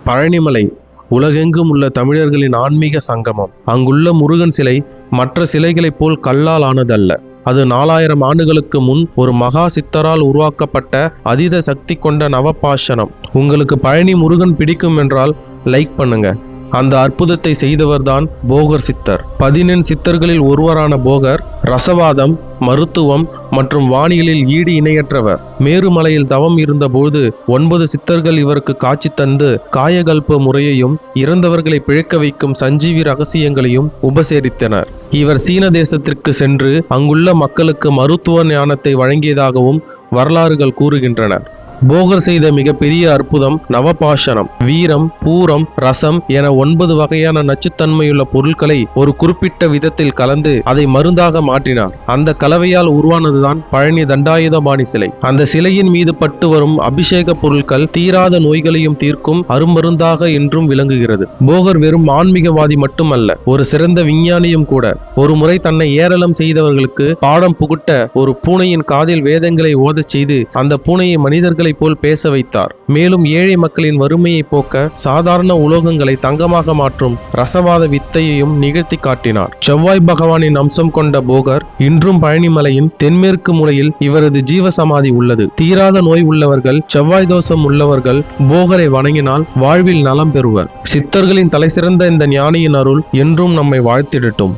பழனிமலை உலகெங்கும் உள்ள தமிழர்களின் ஆன்மீக சங்கமம். அங்குள்ள முருகன் சிலை மற்ற சிலைகளைப் போல் கல்லால் ஆனதல்ல. அது 4000 ஆண்டுகளுக்கு முன் ஒரு மகா சித்தரால் உருவாக்கப்பட்ட அதீத சக்தி கொண்ட நவபாஷணம். உங்களுக்கு பழனி முருகன் பிடிக்கும் என்றால் லைக் பண்ணுங்க. அந்த அற்புதத்தை செய்தவர்தான் போகர் சித்தர். 14 சித்தர்களில் ஒருவரான போகர் ரசவாதம், மருத்துவம் மற்றும் வானியலில் ஈடு இணையற்றவர். மேருமலையில் தவம் இருந்தபோது 9 சித்தர்கள் இவருக்கு காட்சி தந்து காயகல்ப முறையையும் இறந்தவர்களை பிழைக்க வைக்கும் சஞ்சீவி ரகசியங்களையும் உபசரித்தனர். இவர் சீன தேசத்திற்கு சென்று அங்குள்ள மக்களுக்கு மருத்துவ ஞானத்தை வழங்கியதாகவும் வரலாறுகள் கூறுகின்றன. போகர் செய்த மிகப்பெரிய அற்புதம் நவபாஷணம். வீரம், பூரம், ரசம் என 9 வகையான நச்சுத்தன்மையுள்ள பொருட்களை ஒரு குறிப்பிட்ட விதத்தில் கலந்து அதை மருந்தாக மாற்றினார். அந்த கலவையால் உருவானதுதான் பழனி தண்டாயுதபாணி சிலை. அந்த சிலையின் மீது பட்டு வரும் அபிஷேக பொருட்கள் தீராத நோய்களையும் தீர்க்கும் அருமருந்தாக என்றும் விளங்குகிறது. போகர் வெறும் ஆன்மீகவாதி மட்டுமல்ல, ஒரு சிறந்த விஞ்ஞானியும் கூட. ஒரு முறை தன்னை ஏளனம் செய்தவர்களுக்கு பாடம் புகுட்ட ஒரு பூனையின் காதில் வேதங்களை ஓதச் செய்து அந்த பூனையை மனிதர்கள் போல் பேச வைத்தார். மேலும் ஏழை மக்களின் வறுமையை போக்க சாதாரண உலோகங்களை தங்கமாக மாற்றும் ரசவாத வித்தையையும் நிகழ்த்தி காட்டினார். செவ்வாய் பகவானின் அம்சம் கொண்ட போகர் இன்றும் பழனிமலையின் தென்மேற்கு மூலையில் இவரது ஜீவசமாதி உள்ளது. தீராத நோய் உள்ளவர்கள், செவ்வாய் தோஷம் உள்ளவர்கள் போகரை வணங்கினால் வாழ்வில் நலம் பெறுவர். சித்தர்களின் தலைசிறந்த இந்த ஞானியின் அருள் என்றும் நம்மை வாழ்த்திடட்டும்.